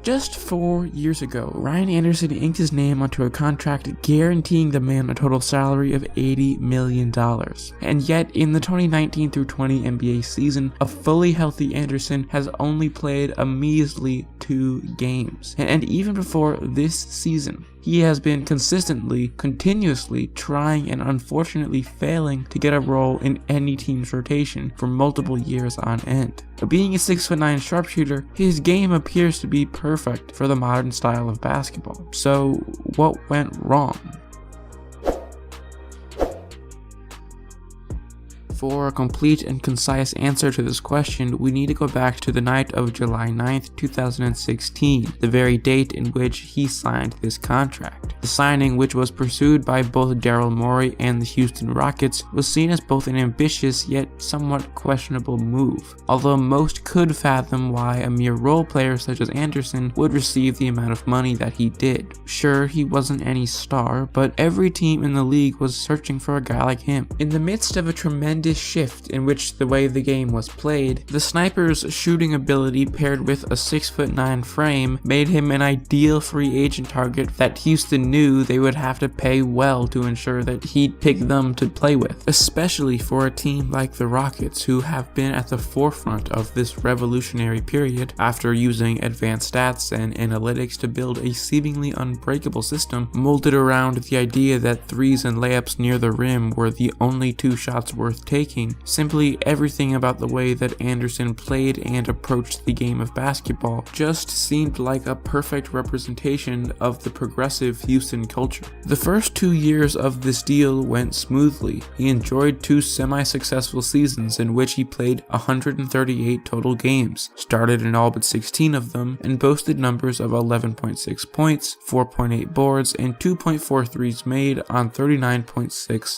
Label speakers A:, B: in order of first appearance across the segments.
A: Just 4 years ago, Ryan Anderson inked his name onto a contract guaranteeing the man a total salary of $80 million. And yet, in the 2019 through 20 NBA season, a fully healthy Anderson has only played a measly 2 games. And even before this season, he has been continuously trying and unfortunately failing to get a role in any team's rotation for multiple years on end. But being a 6'9" sharpshooter, his game appears to be perfect for the modern style of basketball. So what went wrong? For a complete and concise answer to this question, we need to go back to the night of July 9th, 2016, the very date in which he signed this contract. The signing, which was pursued by both Daryl Morey and the Houston Rockets, was seen as both an ambitious yet somewhat questionable move, although most could fathom why a mere role player such as Anderson would receive the amount of money that he did. Sure, he wasn't any star, but every team in the league was searching for a guy like him. In the midst of a tremendous shift in which the way the game was played, the sniper's shooting ability paired with a 6'9" frame made him an ideal free agent target that Houston knew they would have to pay well to ensure that he'd pick them to play with, especially for a team like the Rockets, who have been at the forefront of this revolutionary period after using advanced stats and analytics to build a seemingly unbreakable system molded around the idea that threes and layups near the rim were the only 2 shots worth taking. Simply everything about the way that Anderson played and approached the game of basketball just seemed like a perfect representation of the progressive Houston culture. The first 2 years of this deal went smoothly. He enjoyed 2 semi-successful seasons in which he played 138 total games, started in all but 16 of them, and boasted numbers of 11.6 points, 4.8 boards, and 2.4 threes made on 39.6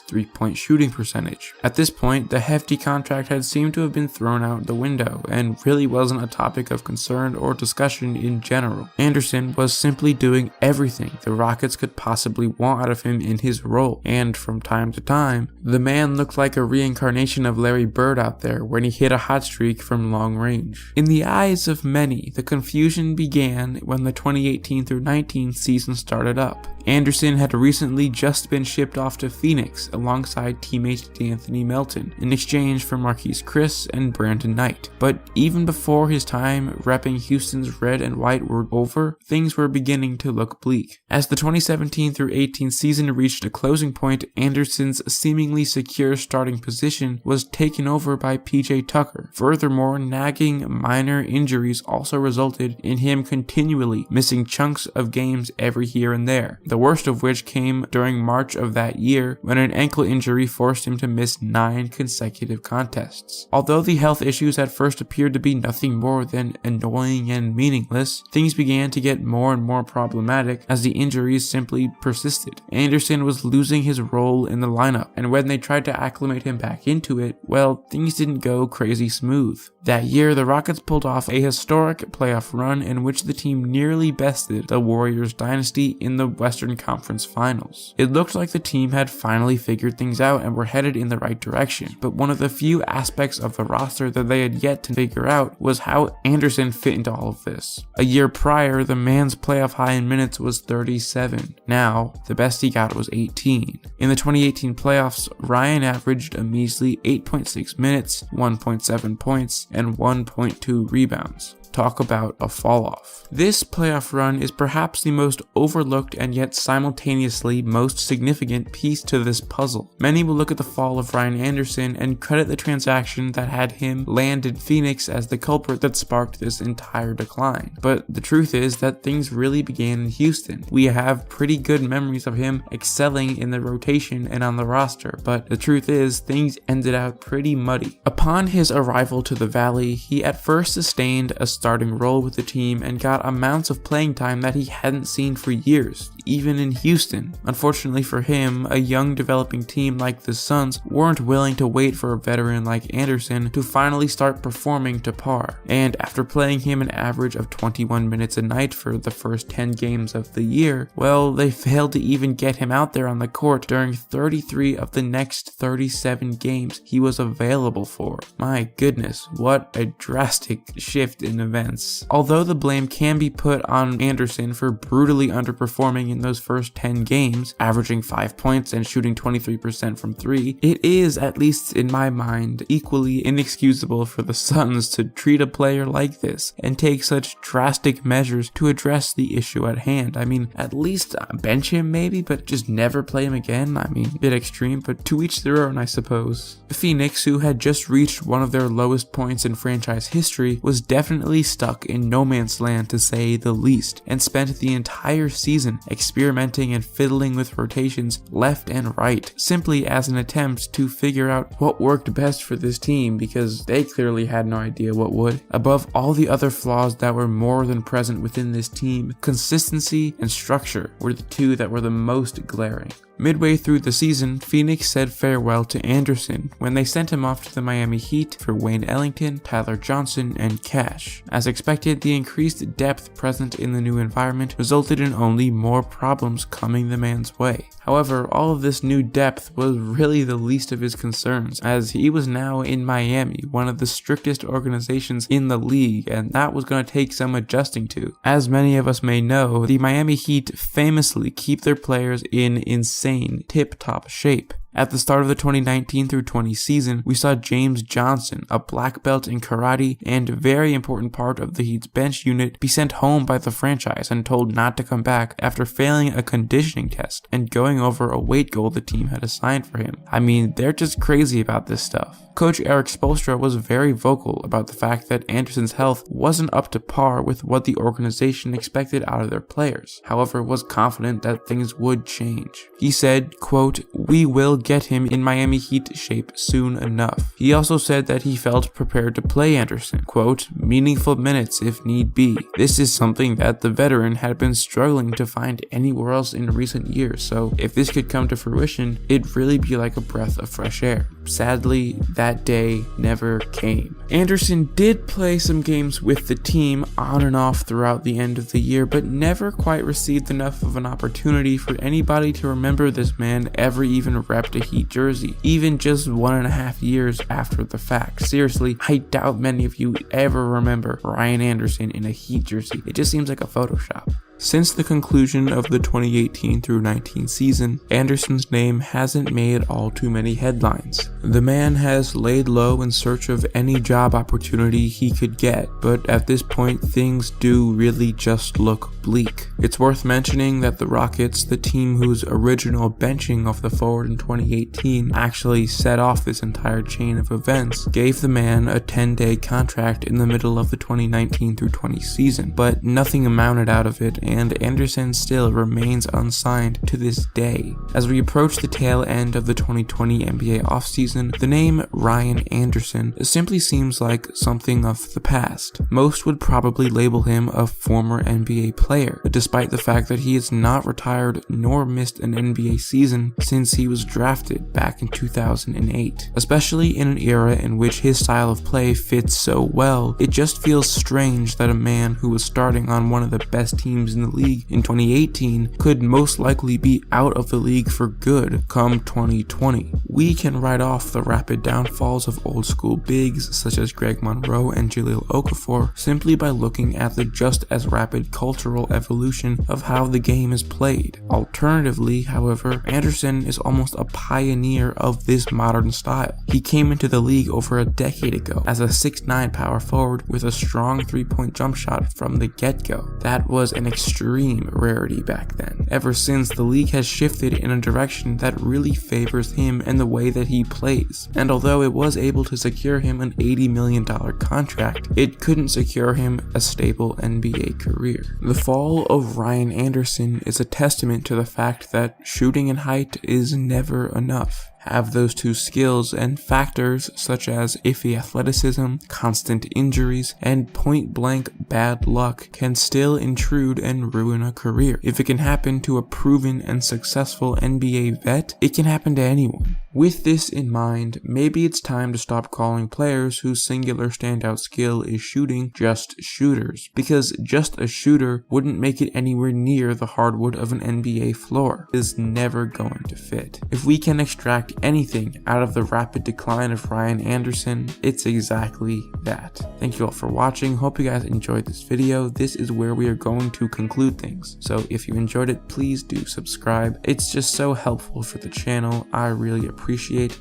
A: 3-point shooting percentage. At this point, the hefty contract had seemed to have been thrown out the window and really wasn't a topic of concern or discussion in general. Anderson was simply doing everything the Rockets could possibly want out of him in his role, and from time to time, the man looked like a reincarnation of Larry Bird out there when he hit a hot streak from long range. In the eyes of many, the confusion began when the 2018 through 19 season started up. Anderson had recently just been shipped off to Phoenix alongside teammate D'Anthony Melton in exchange for Marquise Chriss and Brandon Knight. But even before his time repping Houston's red and white were over, things were beginning to look bleak. As the 2017 through 18 season reached a closing point, Anderson's seemingly secure starting position was taken over by PJ Tucker. Furthermore, nagging minor injuries also resulted in him continually missing chunks of games every here and there. The worst of which came during March of that year when an ankle injury forced him to miss 9 consecutive contests. Although the health issues at first appeared to be nothing more than annoying and meaningless, things began to get more and more problematic as the injuries simply persisted. Anderson was losing his role in the lineup, and when they tried to acclimate him back into it, well, things didn't go crazy smooth. That year, the Rockets pulled off a historic playoff run in which the team nearly bested the Warriors dynasty in the Western Conference Finals. It looked like the team had finally figured things out and were headed in the right direction, but one of the few aspects of the roster that they had yet to figure out was how Anderson fit into all of this. A year prior, the man's playoff high in minutes was 37. Now, the best he got was 18. In the 2018 playoffs, Ryan averaged a measly 8.6 minutes, 1.7 points, and 1.2 rebounds. Talk about a fall off. This playoff run is perhaps the most overlooked and yet simultaneously most significant piece to this puzzle. Many will look at the fall of Ryan Anderson and credit the transaction that had him land in Phoenix as the culprit that sparked this entire decline. But the truth is that things really began in Houston. We have pretty good memories of him excelling in the rotation and on the roster, but the truth is things ended out pretty muddy. Upon his arrival to the Valley, he at first sustained a starting role with the team and got amounts of playing time that he hadn't seen for years, even in Houston. Unfortunately for him, a young developing team like the Suns weren't willing to wait for a veteran like Anderson to finally start performing to par, and after playing him an average of 21 minutes a night for the first 10 games of the year, well, they failed to even get him out there on the court during 33 of the next 37 games he was available for. My goodness, what a drastic shift in events. Although the blame can be put on Anderson for brutally underperforming in those first 10 games, averaging 5 points and shooting 23% from 3, it is, at least in my mind, equally inexcusable for the Suns to treat a player like this and take such drastic measures to address the issue at hand. I mean, at least bench him maybe, but just never play him again. I mean, a bit extreme, but to each their own, I suppose. Phoenix, who had just reached one of their lowest points in franchise history, was definitely stuck in no man's land to say the least, and spent the entire season experimenting and fiddling with rotations left and right, simply as an attempt to figure out what worked best for this team, because they clearly had no idea what would. Above all the other flaws that were more than present within this team, consistency and structure were the two that were the most glaring. Midway through the season, Phoenix said farewell to Anderson when they sent him off to the Miami Heat for Wayne Ellington, Tyler Johnson, and Cash. As expected, the increased depth present in the new environment resulted in only more problems coming the man's way. However, all of this new depth was really the least of his concerns, as he was now in Miami, one of the strictest organizations in the league, and that was going to take some adjusting to. As many of us may know, the Miami Heat famously keep their players in insane tip-top shape. At the start of the 2019 through 20 season, we saw James Johnson, a black belt in karate and very important part of the Heat's bench unit, be sent home by the franchise and told not to come back after failing a conditioning test and going over a weight goal the team had assigned for him. I mean, they're just crazy about this stuff. Coach Erik Spoelstra was very vocal about the fact that Anderson's health wasn't up to par with what the organization expected out of their players, however was confident that things would change. He said, quote, "We will get him in Miami Heat shape soon enough." He also said that he felt prepared to play Anderson, quote, "meaningful minutes if need be." This is something that the veteran had been struggling to find anywhere else in recent years, so if this could come to fruition, it'd really be like a breath of fresh air. Sadly, that day never came. Anderson did play some games with the team on and off throughout the end of the year, but never quite received enough of an opportunity for anybody to remember this man ever even repped a Heat jersey, even just 1.5 years after the fact. Seriously, I doubt many of you ever remember Ryan Anderson in a Heat jersey. It just seems like a Photoshop. Since the conclusion of the 2018 through 19 season, Anderson's name hasn't made all too many headlines. The man has laid low in search of any job opportunity he could get, but at this point things do really just look bleak. It's worth mentioning that the Rockets, the team whose original benching of the forward in 2018 actually set off this entire chain of events, gave the man a 10-day contract in the middle of the 2019 through 20 season, but nothing amounted out of it, and Anderson still remains unsigned to this day. As we approach the tail end of the 2020 NBA offseason, the name Ryan Anderson simply seems like something of the past. Most would probably label him a former NBA player, despite the fact that he has not retired nor missed an NBA season since he was drafted back in 2008. Especially in an era in which his style of play fits so well, it just feels strange that a man who was starting on one of the best teams in the league in 2018 could most likely be out of the league for good come 2020. We can write off the rapid downfalls of old school bigs such as Greg Monroe and Jahlil Okafor simply by looking at the just as rapid cultural evolution of how the game is played. Alternatively, however, Anderson is almost a pioneer of this modern style. He came into the league over a decade ago as a 6'9" power forward with a strong three-point jump shot from the get-go. That was an extreme rarity back then. Ever since, the league has shifted in a direction that really favors him and the way that he plays. And although it was able to secure him an $80 million contract, it couldn't secure him a stable NBA career. The fall of Ryan Anderson is a testament to the fact that shooting and height is never enough. Have those two skills, and factors such as iffy athleticism, constant injuries, and point-blank bad luck can still intrude and ruin a career. If it can happen to a proven and successful NBA vet, it can happen to anyone. With this in mind, maybe it's time to stop calling players whose singular standout skill is shooting just shooters, because just a shooter wouldn't make it anywhere near the hardwood of an NBA floor. It is never going to fit. If we can extract anything out of the rapid decline of Ryan Anderson, it's exactly that. Thank you all for watching. Hope you guys enjoyed this video. This is where we are going to conclude things. So if you enjoyed it, please do subscribe. It's just so helpful for the channel. I really appreciate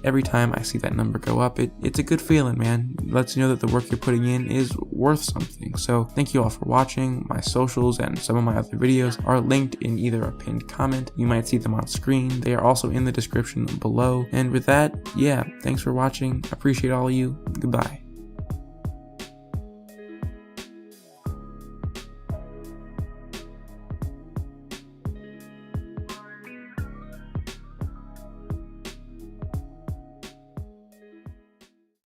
A: every time I see that number go up. It's a good feeling, man. It lets you know that the work you're putting in is worth something. So thank you all for watching. My socials and some of my other videos are linked in either a pinned comment. You might see them on screen. They are also in the description below. And with that, yeah, thanks for watching. I appreciate all of you. Goodbye.